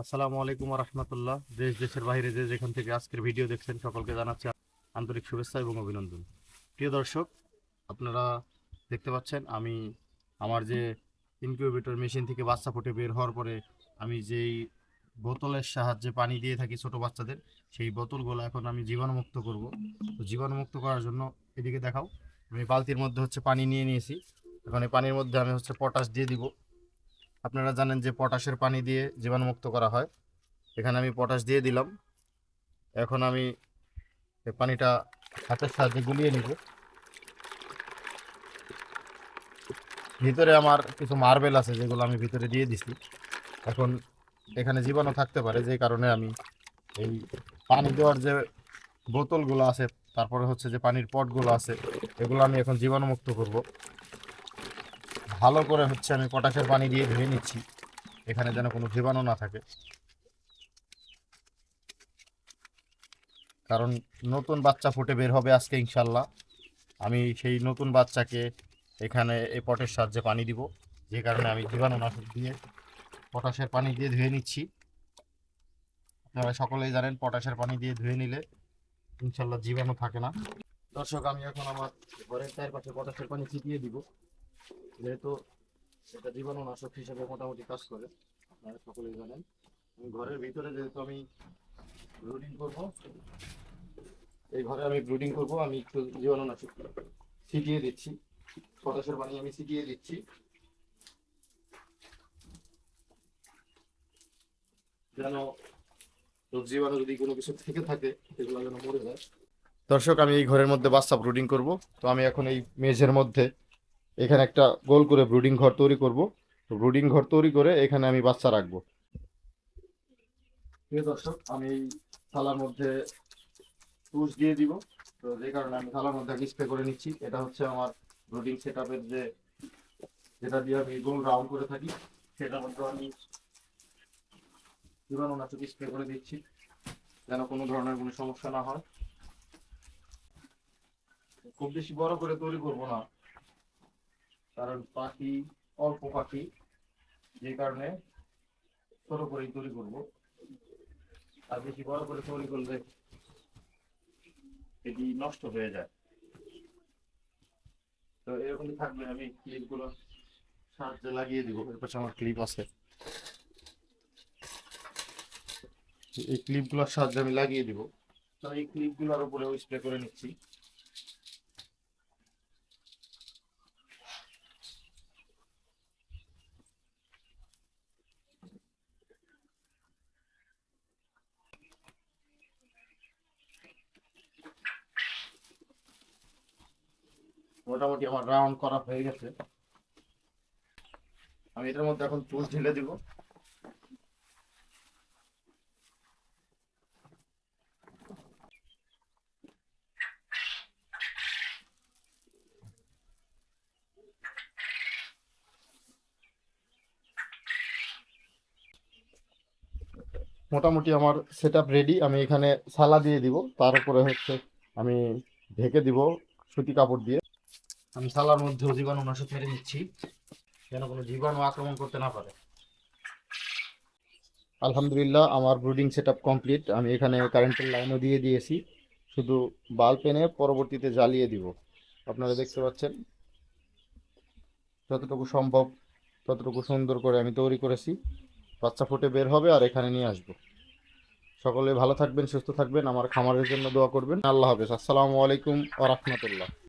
আসসালামু আলাইকুম রহমতুল্লাহ। দেশ দেশের বাইরে যে যেখান থেকে আজকের ভিডিও দেখছেন সকলকে জানাচ্ছি আন্তরিক শুভেচ্ছা এবং অভিনন্দন। প্রিয় দর্শক, আপনারা দেখতে পাচ্ছেন আমি আমার যে ইনকিউবেটর মেশিন থেকে বাচ্চা ফুটে বের হওয়ার পরে আমি যেই বোতলের সাহায্যে পানি দিয়ে থাকি ছোট বাচ্চাদের, সেই বোতলগুলো এখন আমি জীবাণুমুক্ত করব। তো জীবাণুমুক্ত করার জন্য এদিকে দেখাও, আমি বালতির মধ্যে পানি নিয়ে নিয়েছি। এখন এই পানির মধ্যে আমি পটাশ দিয়ে দিব। আপনারা জানেন যে পটাশের পানি দিয়ে জীবাণুমুক্ত করা হয়। এখানে আমি পটাশ দিয়ে দিলাম। এখন আমি এই পানিটা হাতের সাহায্যে গুলিয়ে নিব। ভিতরে আমার কিছু মার্বেল আছে যেগুলো আমি ভিতরে দিয়ে দিছি। এখন এখানে জীবাণু থাকতে পারে, যে কারণে আমি এই পানি দেওয়ার যে বোতলগুলো আছে, তারপরে যে পানির পটগুলো আছে, এগুলো আমি এখন জীবাণুমুক্ত করব। ভালো করে আমি পটাশের পানি দিয়ে ধুয়ে নিচ্ছি, এখানে যেন কোনো জীবাণু না থাকে। কারণ নতুন বাচ্চা ফুটে বের হবে আজকে ইনশাল্লাহ। আমি সেই নতুন বাচ্চাকে এখানে এই পটের সাহায্যে পানি দিব, যে কারণে আমি জীবাণুনাশক দিয়ে পটাশের পানি দিয়ে ধুয়ে নিচ্ছি। আপনারা সকলেই জানেন পটাশের পানি দিয়ে ধুয়ে নিলে ইনশাল্লাহ জীবাণু থাকে না। দর্শক, আমি এখন আমার ঘরের চারপাশে পটাশের পানি ছিটিয়ে দিব, যেহেতু এটা জীবাণুনাশক হিসেবে মোটামুটি কাজ করে। আপনারা সকলেই জানেন। আমি ঘরের ভিতরে যেহেতু আমি ব্রুডিং করব, এই ঘরে আমি ব্রুডিং করব, আমি একটু জীবাণুনাশক ছিটিয়ে দিচ্ছি। পটাশের পানি আমি ছিটিয়ে দিচ্ছি, যেন রোগ জীবাণু যদি কোনো কিছু থেকে থাকে সেগুলো যেন মরে যায়। দর্শক, আমি এই ঘরের মধ্যে বাচ্চা ব্রুডিং করব। তো আমি এখন এই মেঝের মধ্যে এখানে একটা গোল করে ব্রুডিং ঘর তৈরি করব। ব্রুডিং ঘর তৈরি করে এখানে আমি বাচ্চা রাখবো। প্রিয় দর্শক, আমি এই থালার মধ্যে তুষ দিয়ে দিব। তো যে কারণে আমি থালার মধ্যে স্প্রে করে নিচ্ছি। এটা আমার ব্রুডিং সেট আপের যেটা দিয়ে আমি গোল রাউন্ড করে থাকি, সেটার মধ্যে আমি জীবাণুনাশক স্প্রে করে দিচ্ছি, যেন কোনো ধরনের কোনো সমস্যা না হয়। খুব বেশি বড় করে তৈরি করব না, কারণ পাখি অল্প পাখি, যে কারণে ছোট করেই তৈরি করব। আর বেশি বড় করে তৈরি করলে এটি নষ্ট হয়ে যায়। তো এরকমই থাকবে। আমি ক্লিপগুলো সাহায্যে লাগিয়ে দিব। এর পাশে আমার ক্লিপ আছে, এই ক্লিপগুলোর সাহায্যে আমি লাগিয়ে দিব। তো এই ক্লিপগুলোর উপরে স্প্রে করে নিচ্ছি। মোটামুটি আমার রাউন্ড করা হয়ে গেছে। আমি এটার মধ্যে এখন তুষ ঢেলে দিব। মোটামুটি আমার সেট আপ রেডি। আমি এখানে সালা দিয়ে দিব, তার উপরে আমি ঢেকে দিব সুতি কাপড় দিয়ে। আমি সালার মধ্যেও জীবাণুনাশক মেরে নিচ্ছি, যেন কোনো জীবাণু আক্রমণ করতে না পারে। আলহামদুলিল্লাহ, আমার ব্রুডিং সেট আপ কমপ্লিট। আমি এখানে কারেন্টের লাইনও দিয়ে দিয়েছি, শুধু বাল্ব এনে পরবর্তীতে জ্বালিয়ে দিব। আপনারা দেখতে পাচ্ছেন যতটুকু সম্ভব ততটুকু সুন্দর করে আমি তৈরি করেছি। বাচ্চা ফুটে বের হবে আর এখানে নিয়ে আসবো। সকলে ভালো থাকবেন, সুস্থ থাকবেন, আমার খামারের জন্য দোয়া করবেন। আল্লাহ হাফেজ। আসসালামু আলাইকুম ওয়া রাহমাতুল্লাহ।